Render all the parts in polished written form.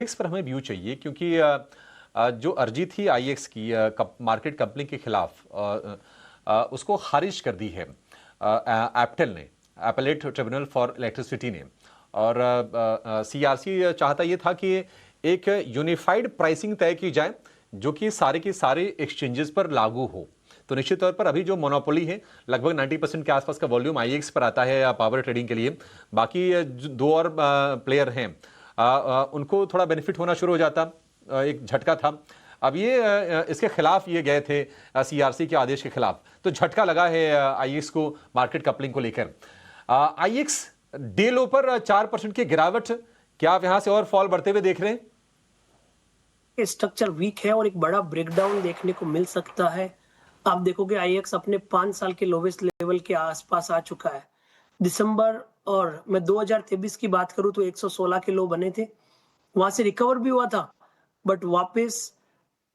X पर हमें view चाहिए क्योंकि जो अर्जी थी आईएक्स की मार्केट कपलिंग के खिलाफ उसको खारिज कर दी है एप्टेल ने, एपेलेट ट्रिब्यूनल फॉर इलेक्ट्रिसिटी ने। और सीआरसी चाहता ये था कि एक यूनिफाइड प्राइसिंग तय की जाए जो कि सारे के सारे एक्सचेंजेस पर लागू हो। तो निश्चित तौर पर अभी जो मोनोपोली है लगभग 90% के आसपास का वॉल्यूम आईएक्स पर आता है पावर ट्रेडिंग के लिए। बाकी दो और प्लेयर हैं, उनको थोड़ा बेनिफिट होना शुरू हो जाता, एक झटका था। अब ये इसके खिलाफ ये गए थे सीआरसी के आदेश के खिलाफ, तो झटका लगा है आईएक्स को मार्केट कपलिंग को लेकर। आईएक्स डे लो पर 4% की गिरावट, क्या आप यहां से और फॉल बढ़ते हुए देख रहे हैं? स्ट्रक्चर वीक है और एक बड़ा ब्रेकडाउन देखने को मिल सकता है। आप देखोगे आईएक्स अपने 5 साल के लोवेस्ट लेवल के आसपास आ चुका है। दिसंबर और मैं 2023 की बात करूं तो 116 के लो बने थे, वहां से रिकवर भी हुआ था, बट वापस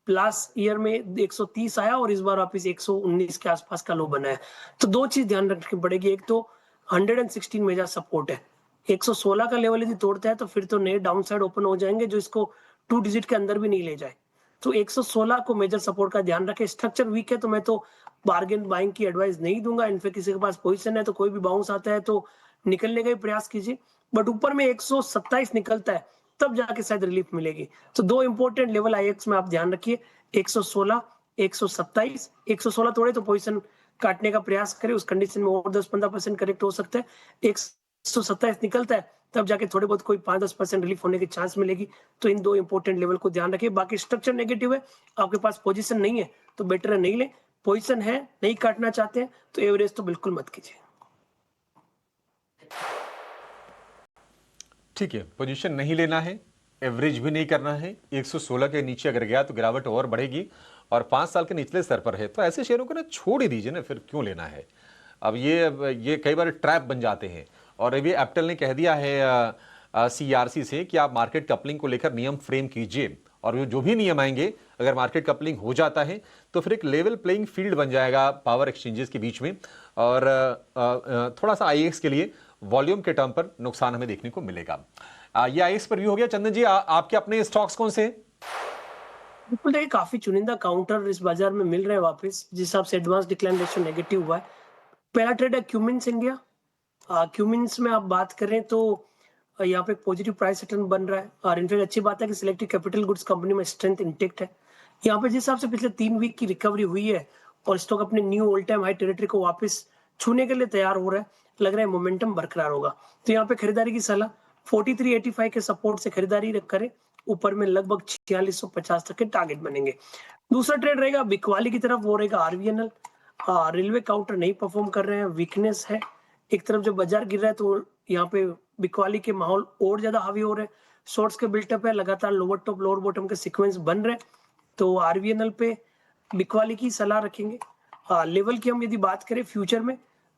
लास्ट ईयर में 130 आया और इस बार वापस 119 के आसपास का लो बना है। तो दो चीज ध्यान रखनी पड़ेगी, एक तो 116 मेजर सपोर्ट है, 116 का लेवल यदि तोड़ता है तो फिर तो नए डाउन साइड ओपन हो जाएंगे जो इसको 2 डिजिट के अंदर भी नहीं ले जाए। तो 116 को मेजर सपोर्ट का ध्यान रखें। स्ट्रक्चर वीक है तो मैं तो बार्गेन बाइंग की एडवाइस नहीं दूंगा। इनफेक्ट किसी के पास पोजीशन है तो कोई भी बाउंस आता है तो निकलने का ही प्रयास कीजिए, बट ऊपर में 127 निकलता है तब जाके शायद रिलीफ मिलेगी। तो दो इंपॉर्टेंट लेवल आईएक्स में आप ध्यान रखिए, 116, 127। 116 तोड़े तो पोजीशन काटने का प्रयास करें, उस कंडीशन में और 10-15% करेक्ट हो सकता है। 127 निकलता है तब जाके थोड़े बहुत कोई 5-10% रिलीफ होने की चांस मिलेगी। तो इन दो इंपॉर्टेंट लेवल को ध्यान रखिए। बाकी स्ट्रक्चर नेगेटिव है, आपके पास पोजीशन नहीं है तो बेटर है नहीं ले, पोजीशन है नहीं काटना चाहते हैं तो एवरेज तो बिल्कुल मत कीजिए। ठीक है, पोजीशन नहीं लेना है, एवरेज भी नहीं करना है। 116 के नीचे अगर गया तो गिरावट और बढ़ेगी और 5 साल के निचले स्तर पर है तो ऐसे शेयरों को ना छोड़ ही दीजिए ना, फिर क्यों लेना है। अब ये कई बार ट्रैप बन जाते हैं और अभी एप्टेल ने कह दिया है सीआरसी से कि आप मार्केट कपलिंग को लेकर नियम फ्रेम कीजिए और जो भी नियम आएंगे अगर मार्केट कपलिंग हो जाता है तो फिर एक लेवल प्लेइंग फील्ड बन जाएगा पावर एक्सचेंजेस के बीच में। और थोड़ा सा आईएक्स के लिए वॉल्यूम के टर्म पर नुकसान हमें देखने को मिलेगा। ये आईएक्स पर व्यू हो गया। चंदन जी, आपके अपने स्टॉक्स कौन से हैं? बिल्कुल देखिए, काफी चुनिंदा काउंटर इस बाजार में मिल रहे हैं वापस, जिस हिसाब से एडवांस डिक्लाइन रेशियो नेगेटिव हुआ है। पहला ट्रेड है क्यूमिंस इंडिया। क्यूमिंस में आप बात करें तो यहाँ पे पॉजिटिव प्राइस रिटर्न बन रहा है और इनफैक्ट अच्छी बात है कि सिलेक्टिव कैपिटल गुड्स कंपनी में स्ट्रेंथ इंटेक्ट है। यहाँ पे जिस हिसाब से पिछले 3 वीक की रिकवरी हुई है और स्टॉक अपने knew all time high territory को वापस छूने के लिए तैयार हो रहा है, लग रहा है मोमेंटम बरकरार होगा। तो यहाँ पे खरीदारी की सलाह 4385 के सपोर्ट से खरीदारी करें, ऊपर में लगभग 4650 तक के टारगेट बनेंगे। दूसरा ट्रेड रहेगा बिकवाली की तरफ, वो रहेगा आरवीएनएल। रेलवे काउंटर नहीं परफॉर्म कर रहे हैं, वीकनेस है। एक तरफ जब बाजार गिर रहा है तो यहाँ पे बिकवाली के माहौल और ज्यादा हावी हो रहे हैं, शॉर्ट्स के बिल्टअप है, लगातार लोअर टॉप लोअर बॉटम के सीक्वेंस बन रहे हैं। तो आरवीएनएल पे बिकवाली की सलाह रखेंगे। लेवल की हम यदि बात करें फ्यूचर में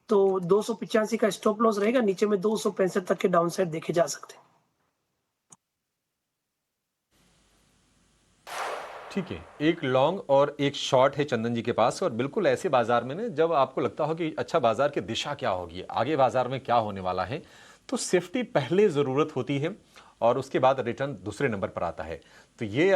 तो 285 का स्टॉप लॉस रहेगा, नीचे में 265 तक के डाउन साइड देखे जा सकते हैं। ठीक है, एक लॉन्ग और एक शॉर्ट है चंदन जी के पास। और बिल्कुल ऐसे बाजार में ना जब आपको लगता हो कि अच्छा बाजार की दिशा क्या होगी, आगे बाजार में क्या होने वाला है, तो सेफ्टी पहले जरूरत होती है और उसके बाद रिटर्न दूसरे नंबर पर आता है। तो ये